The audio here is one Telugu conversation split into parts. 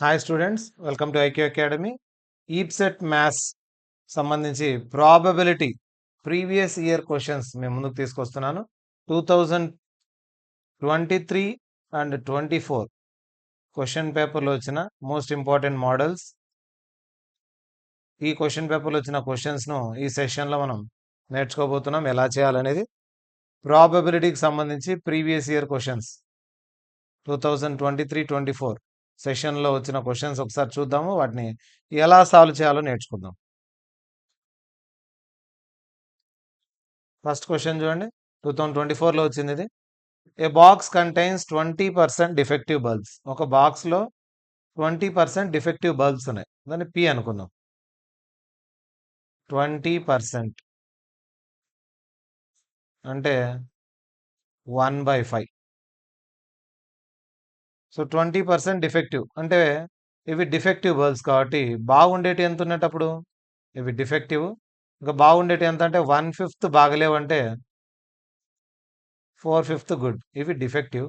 Hi students, welcome to IQ academy. EAPCET maths సంబంధించి ప్రాబబిలిటీ ప్రీవియస్ ఇయర్ క్వశ్చన్స్ మేము ముందుకు తీసుకొస్తున్నాను. 2023 అండ్ 24 క్వశ్చన్ పేపర్లో వచ్చిన మోస్ట్ ఇంపార్టెంట్ మోడల్స్. ఈ క్వశ్చన్ పేపర్లో వచ్చిన క్వశ్చన్స్ను ఈ సెషన్లో మనం నేర్చుకోబోతున్నాం ఎలా చేయాలనేది. ప్రాబబిలిటీకి సంబంధించి ప్రీవియస్ ఇయర్ క్వశ్చన్స్ 2023-24 సెషన్లో వచ్చిన క్వశ్చన్స్ ఒకసారి చూద్దాము, వాటిని ఎలా సాల్వ్ చేయాలో నేర్చుకుందాం. ఫస్ట్ క్వశ్చన్ చూడండి, 2024లో వచ్చింది ఇది. ఏ బాక్స్ కంటైన్స్ 20% డిఫెక్టివ్ బల్బ్స్. ఒక బాక్స్లో 20% డిఫెక్టివ్ బల్బ్స్ ఉన్నాయి, దాన్ని పి అనుకుందాం. 20% అంటే 1/5. సో 20% డిఫెక్టివ్ అంటే ఇవి డిఫెక్టివ్ బల్బ్స్ కాబట్టి బాగుండేటి ఎంత ఉన్నప్పుడు ఇవి డిఫెక్టివ్, ఇంకా బాగుండేటి ఎంత అంటే 1/5 బాగలేవు అంటే 4/5 గుడ్. ఇవి డిఫెక్టివ్,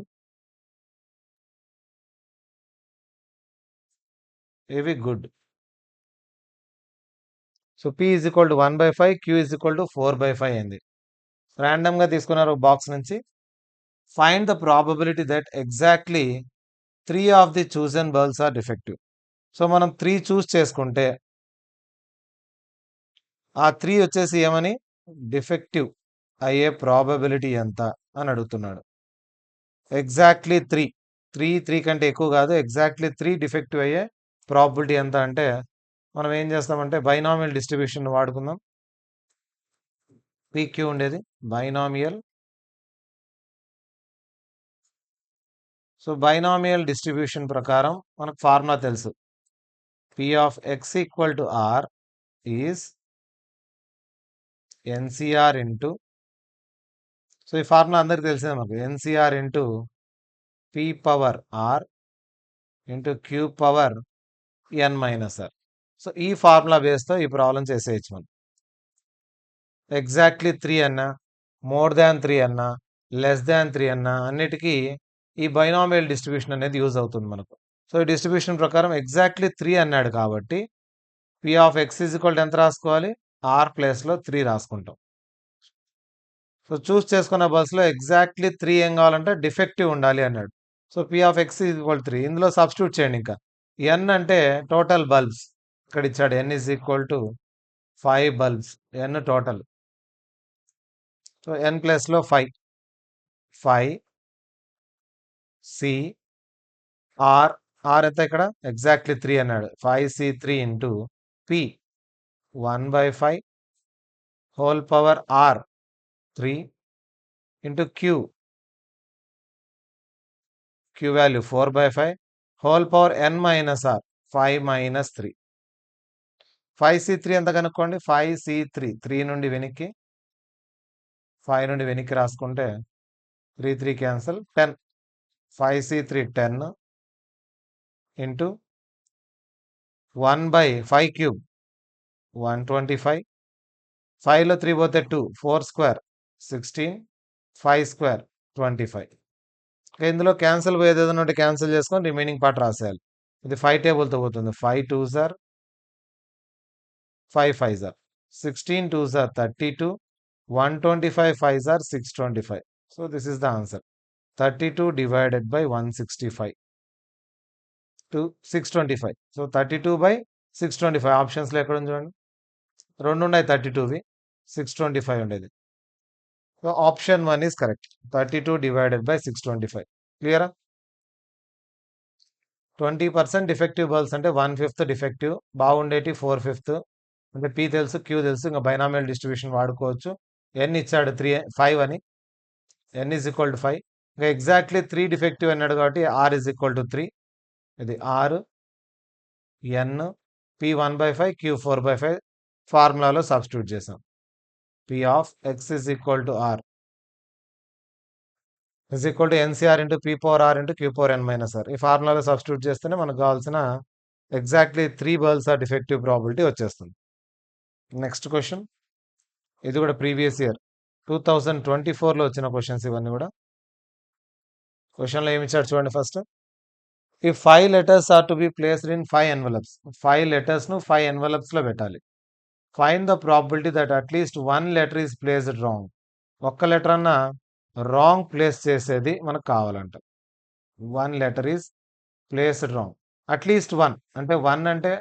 ఇవి good. So P is equal to 1/5, Q is equal to 4/5 అయింది. ర్యాండమ్గా తీసుకున్నారు బాక్స్ నుంచి. Find the probability that exactly 3 of the chosen bulbs are defective. So మనం 3 చూస్ చేసుకుంటే ఆ 3 వచ్చేసి ఏమని డిఫెక్టివ్ అయ్యే ప్రాబబిలిటీ ఎంత అని అడుగుతున్నాడు. ఎగ్జాక్ట్లీ 3 కంటే ఎక్కువ కాదు, ఎగ్జాక్ట్లీ 3 డిఫెక్టివ్ అయ్యే ప్రాబబిలిటీ ఎంత అంటే మనం ఏం చేస్తామంటే బైనామియల్ డిస్ట్రిబ్యూషన్ వాడుకుందాం. PQ ఉండేది బైనామియల్. సో బైనామియల్ డిస్ట్రిబ్యూషన్ ప్రకారం మనకు ఫార్ములా తెలుసు. P of x equal to R is NCR into, so ఈ ఫార్ములా అందరికి తెలిసిందే మనకు, NCR into P power R into Q power N-R. So ఈ ఫార్ములా బేస్తో ఈ ప్రాబ్లం చేసేయచ్చు మనం. ఎగ్జాక్ట్లీ 3 అన్నా, మోర్ దాన్ 3 అన్నా, లెస్ దాన్ 3 అన్నా అన్నిటికీ ఈ బైనామియల్ డిస్ట్రిబ్యూషన్ అనేది యూజ్ అవుతుంది మనకు. సో ఈ డిస్ట్రిబ్యూషన్ ప్రకారం ఎగ్జాక్ట్లీ 3 అన్నాడు కాబట్టి P of x is equal to ఎంత రాసుకోవాలి, R ప్లేస్లో 3 రాసుకుంటాం. సో చూస్ చేసుకున్న బస్సులో ఎగ్జాక్ట్లీ 3 ఏం కావాలంటే డిఫెక్టివ్ ఉండాలి అన్నాడు. So P of x is equal 3 ఇందులో సబ్స్టిట్యూట్ చేయండి. ఇంకా N అంటే టోటల్ బల్బ్స్ ఇక్కడ ఇచ్చాడు, N is equal to 5 bulbs, N total. So N ప్లస్లో 5 C R ఎంత ఇక్కడ ఎగ్జాక్ట్లీ 3 అన్నాడు, 5C3 into P 1/5 whole power R 3 into Q value 4/5 whole power N minus R 5 minus 3. 5C3 ఎంత కనుక్కోండి, 5C3 3 నుండి వెనక్కి 5 నుండి వెనక్కి రాసుకుంటే 3 క్యాన్సల్ 10. 5C3 10 ఇంటూ 1/5 క్యూబ్ 125, 5లో 3 పోతే 2, 4 స్క్వేర్ 16, 5 స్క్వేర్ 25. ఇందులో క్యాన్సిల్ పోయేది ఏదైనా ఉంటే క్యాన్సిల్ చేసుకొని రిమైనింగ్ పార్ట్ రాసేయాలి. ఇది 5 టేబుల్తో పోతుంది. 5 2s are 5 5s are 16 2s are 32, 125 5s are 625. So this is the answer. 32 divided by 165 to 625. So 32/625 ఆప్షన్స్లో ఎక్కడ ఉంది చూడండి, 2 ఉన్నాయి 32వి, 625 ఉండేది. So option 1 is correct. 32 divided by 625. క్లియరా? 20% డిఫెక్టివ్ బల్బ్స్ అంటే 1/5 డిఫెక్టివ్, బాగుండేటి 4/5 అంటే P తెలుసు, Q తెలుసు, ఇంకా బైనామియల్ డిస్ట్రిబ్యూషన్ వాడుకోవచ్చు. N ఇచ్చాడు 5 అని, N ఈజ్ ఈక్వల్ టు 5. ఇంకా ఎగ్జాక్ట్లీ 3 డిఫెక్టివ్ అన్నాడు కాబట్టి R ఈజ్ ఈక్వల్ టు 3. ఇది R N P 1/5 Q 4/5 ఫార్ములాలో సబ్స్టిట్యూట్ చేసాం. P of x is equal to R is equal to NCR into P power R into Q power N-R. ఈ ఫార్ములాలో సబ్స్టిట్యూట్ చేస్తేనే మనకు కావాల్సిన exactly 3 bulbs are defective probability వచ్చేస్తుంది. నెక్స్ట్ క్వశ్చన్, ఇది కూడా ప్రీవియస్ ఇయర్ 2024లో వచ్చిన క్వశ్చన్స్ ఇవన్నీ కూడా. క్వశ్చన్లో ఏమి ఇచ్చాడు చూడండి. First If 5 letters are to be placed in 5 envelopes, 5 letters ను 5 envelopes లో పెట్టాలి. Find the probability that at least one letter is placed wrong. ఒక్క లెటర్ అన్న రాంగ్ ప్లేస్ చేసేది మనకు కావాలంట. 1 letter is placed wrong. At least 1 అంటే 1 అంటే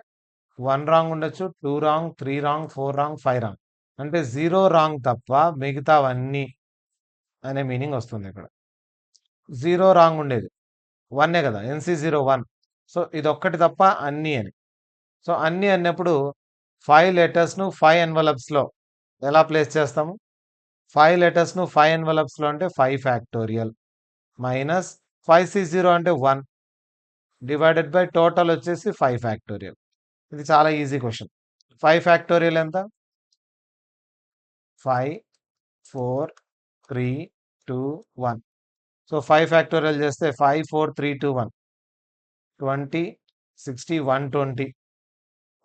1 రాంగ్ ఉండొచ్చు, 2 రాంగ్, 3 రాంగ్, 4 రాంగ్, 5 రాంగ్. అంటే 0 రాంగ్ తప్ప మిగతావన్నీ అనే మీనింగ్ వస్తుంది ఇక్కడ. 0 రాంగ్ ఉండేది. 1 కదా! NC0 1. సో, ఇదొక్కటి తప్ప అన్నీ అని. సో, అన్నీ అన్నప్పుడు 5 లెటర్స్‌ను 5 ఎన్వలప్స్‌లో ఎలా ప్లేస్ చేస్తాము? 5 లెటర్స్‌ను 5 ఎన్వలప్స్‌లో అంటే 5 ఫ్యాక్టోరియల్ మైనస్ 5C0 అంటే 1 డివైడెడ్ బై టోటల్ వచ్చేసి 5 ఫ్యాక్టోరియల్. ఇది చాలా ఈజీ క్వెషన్. 5 ఫ్యాక్టోరియల్ ఎంత? 5, 4, 3, 2, 1. సో, 5 ఫ్యాక్టోరియల్ చేస్తే 5, 4, 3, 2, 1. 20, 60, 120.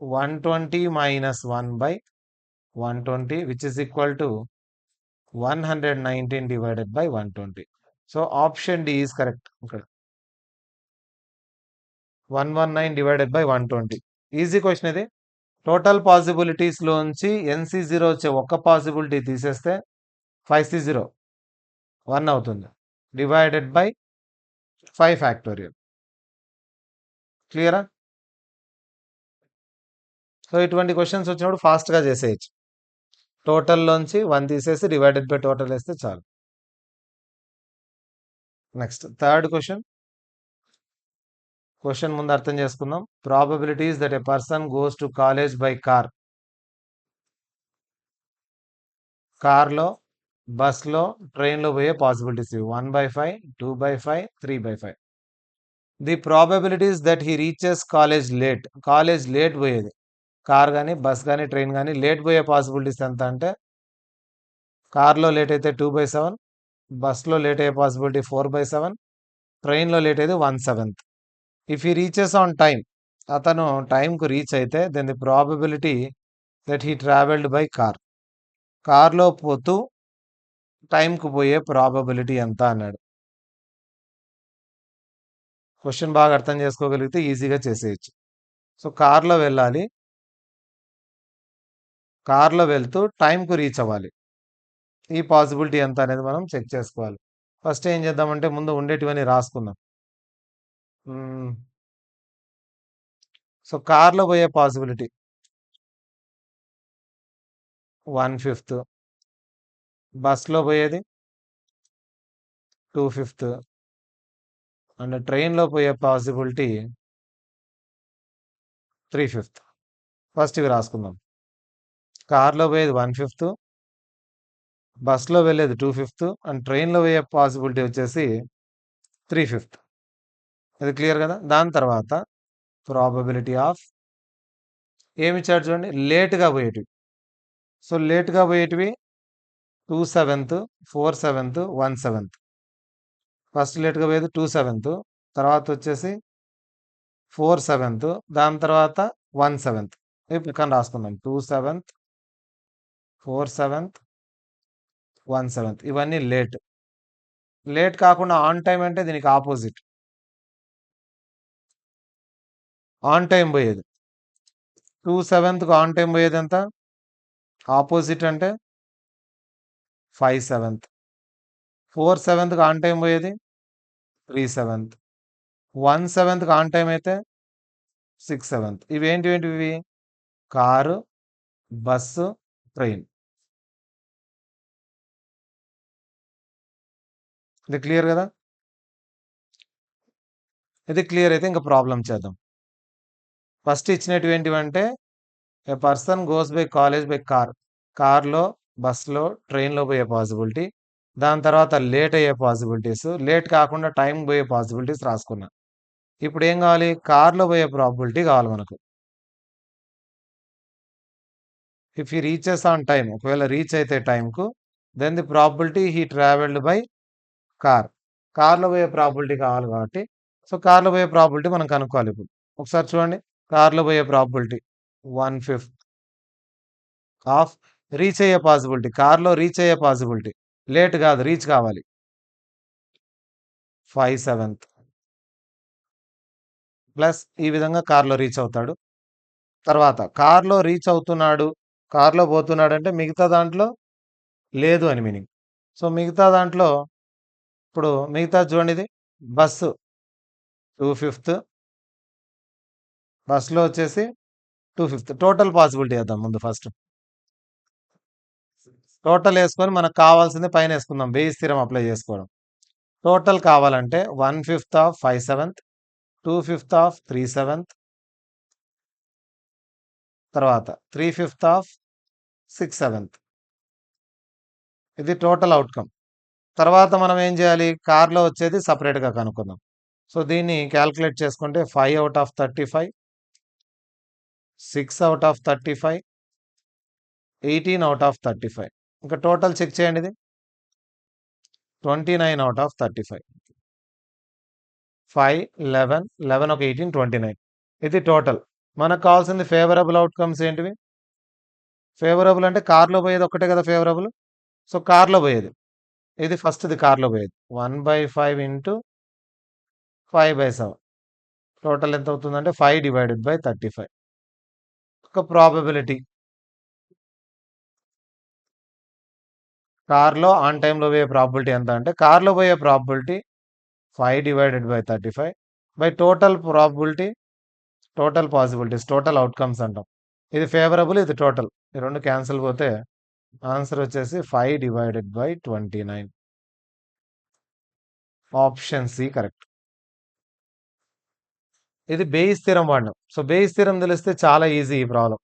120 minus 1 by 120, which is equal to 119 divided by 120. So option D is correct. Okay. 119 divided by 120. Easy question ఇది. టోటల్ పాసిబిలిటీస్ లోంచి NC0 వచ్చే ఒక్క పాసిబిలిటీ తీసేస్తే 5C0 1 అవుతుంది. Divided by 5 factorial. క్లియరా? సో ఇటువంటి క్వశ్చన్స్ వచ్చినప్పుడు ఫాస్ట్గా చేసేయచ్చు. టోటల్లోంచి 1 తీసేసి డివైడెడ్ బై టోటల్ వేస్తే చాలు. Next third question. క్వశ్చన్ ముందు అర్థం చేసుకుందాం. Probabilities that a person goes to college by car. కార్లో, బస్లో, ట్రైన్లో పోయే పాసిబిలిటీస్ ఇవి. 1/5, 2/5, 3/5. The probabilities that he reaches college late. College late పోయేది. కార్ కానీ, బస్ కానీ, ట్రైన్ కానీ లేట్ పోయే పాసిబిలిటీస్ ఎంత అంటే కార్లో లేట్ అయితే 2/7, బస్లో లేట్ అయ్యే పాసిబిలిటీ 4/7, ట్రైన్లో లేట్ అయితే 1/7. If he reaches on time, అతను టైంకు రీచ్ అయితే then the probability that he travelled by car. కార్లో పోతూ టైంకు పోయే ప్రాబబిలిటీ ఎంత అన్నాడు. క్వశ్చన్ బాగా అర్థం చేసుకోగలిగితే ఈజీగా చేసేయచ్చు. సో కార్లో వెళ్ళాలి, కార్లో వెళ్తూ టైంకు రీచ్ అవ్వాలి. ఈ పాసిబిలిటీ ఎంత అనేది మనం చెక్ చేసుకోవాలి. ఫస్ట్ ఏం చేద్దామంటే ముందు ఉండేటివన్నీ రాసుకుందాం. సో కార్లో పోయే పాసిబిలిటీ 1/5, బస్లో పోయేది 2/5 అండ్ ట్రైన్లో పోయే పాసిబిలిటీ 3/5. ఫస్ట్ ఇవి రాసుకుందాం. కార్లో పోయేది 1/5, బస్లో వెళ్ళేది 2/5 అండ్ ట్రైన్లో పోయే పాసిబిలిటీ వచ్చేసి 3/5. ఇది క్లియర్ కదా? దాని తర్వాత ప్రాబబిలిటీ ఆఫ్ ఏమిచ్చాడు చూడండి, లేట్గా పోయేటివి. సో లేట్గా పోయేటివి 2/7, 4/7, 1/7. ఫస్ట్ లేట్గా పోయేది 2/7, తర్వాత వచ్చేసి 4/7, దాని తర్వాత 1/7. ఈ పక్కన రాసుకుందాం. 2/7, 4/7, 1/7. ఇవన్నీ లేట్. లేట్ కాకుండా ఆన్ టైం అంటే దీనికి ఆపోజిట్. ఆన్ టైం పోయేది 2/7కు ఆన్ టైం పోయేది ఎంత? ఆపోజిట్ అంటే 5/7. 4/7కు ఆన్ టైం పోయేది 3/7. 1/7కు ఆన్ టైం అయితే 6/7. ఇవేంటివి? Car, bus, train. ఇది క్లియర్ కదా? ఇది క్లియర్ అయితే ఇంకా ప్రాబ్లం చేద్దాం. ఫస్ట్ ఇచ్చినటివి ఏంటివంటే a person goes by college by car. కార్లో, బస్లో, ట్రైన్లో పోయే పాసిబిలిటీ. దాని తర్వాత లేట్ అయ్యే పాసిబిలిటీస్. లేట్ కాకుండా టైం పోయే పాసిబిలిటీస్ రాసుకున్నా. ఇప్పుడు ఏం కావాలి? కార్లో పోయే ప్రాబిలిటీ కావాలి మనకు. If he reaches on time, ఒకవేళ రీచ్ అయితే టైంకు, then the probability he travelled by car. కార్లో పోయే ప్రాబిలిటీ కావాలి కాబట్టి సో కార్లో పోయే ప్రాబిలిటీ మనం కనుక్కోవాలి. ఇప్పుడు ఒకసారి చూడండి. కార్లో పోయే ప్రాబిలిటీ 1/5 ఆఫ్ రీచ్ అయ్యే పాసిబిలిటీ. కార్లో రీచ్ అయ్యే పాసిబిలిటీ, లేట్ కాదు, రీచ్ కావాలి 5/7. ప్లస్ ఈ విధంగా కార్లో రీచ్ అవుతాడు. తర్వాత కార్లో రీచ్ అవుతున్నాడు, కార్లో పోతున్నాడు అంటే మిగతా దాంట్లో లేదు అని మీనింగ్. సో మిగతా దాంట్లో ఇప్పుడు మిగతా చూడండి, ఇది బస్సు 2/5, బస్సులో వచ్చేసి 2/5 టోటల్ పాసిబిలిటీ వేద్దాం ముందు ఫస్ట్. టోటల్ వేసుకొని మనకు కావాల్సింది పైన వేసుకుందాం, బేస్ స్థిరం అప్లై చేసుకోవడం. టోటల్ కావాలంటే 1/5 ఆఫ్ 5/7, 2/5 ఆఫ్ 3/7, తర్వాత 3/5 ఆఫ్ 6/7. ఇది టోటల్ అవుట్కమ్. తర్వాత మనం ఏం చేయాలి, కార్లో వచ్చేది సపరేట్గా కనుక్కుందాం. సో దీన్ని క్యాల్కులేట్ చేసుకుంటే 5 out of 35, 6 out of 35, 18 out of 35. ఇంకా టోటల్ చెక్ చేయండి, ఇది 29 అవుట్ ఆఫ్ 35. 5, 11, 11 ఒక 18, 29. ఇది టోటల్. మనకు కావాల్సింది ఫేవరబుల్ అవుట్కమ్స్ ఏంటివి? ఫేవరబుల్ అంటే కార్లో పోయేది ఒక్కటే కదా ఫేవరబుల్. సో కార్లో పోయేది ఇది ఫస్ట్ది, కార్లో పోయేది 1/5 ఇంటూ 5/7. టోటల్ ఎంత అవుతుందంటే 5/35. ఒక ప్రాబబిలిటీ, కార్లో ఆన్ టైంలో పోయే ప్రాబిలిటీ ఎంత అంటే, కార్లో పోయే probability 5/35 by total probability, total possibilities, total outcomes అంటాం. ఇది ఫేవరబుల్, ఇది టోటల్. ఈ రెండు క్యాన్సిల్ పోతే ఆన్సర్ వచ్చేసి 5/29. Option C correct. ఇది బేయిస్ స్థిరం వాడినాం. సో బేయిస్ స్థిరం తెలిస్తే చాలా ఈజీ ఈ ప్రాబ్లం.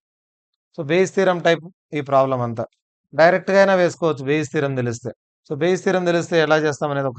సో బేయిస్ స్థిరం టైప్ ఈ ప్రాబ్లం అంతా డైరెక్ట్గా అయినా వేసుకోవచ్చు బేయిస్ స్థిరం తెలిస్తే. సో బేయిస్ స్థిరం తెలిస్తే ఎలా చేస్తాం అనేది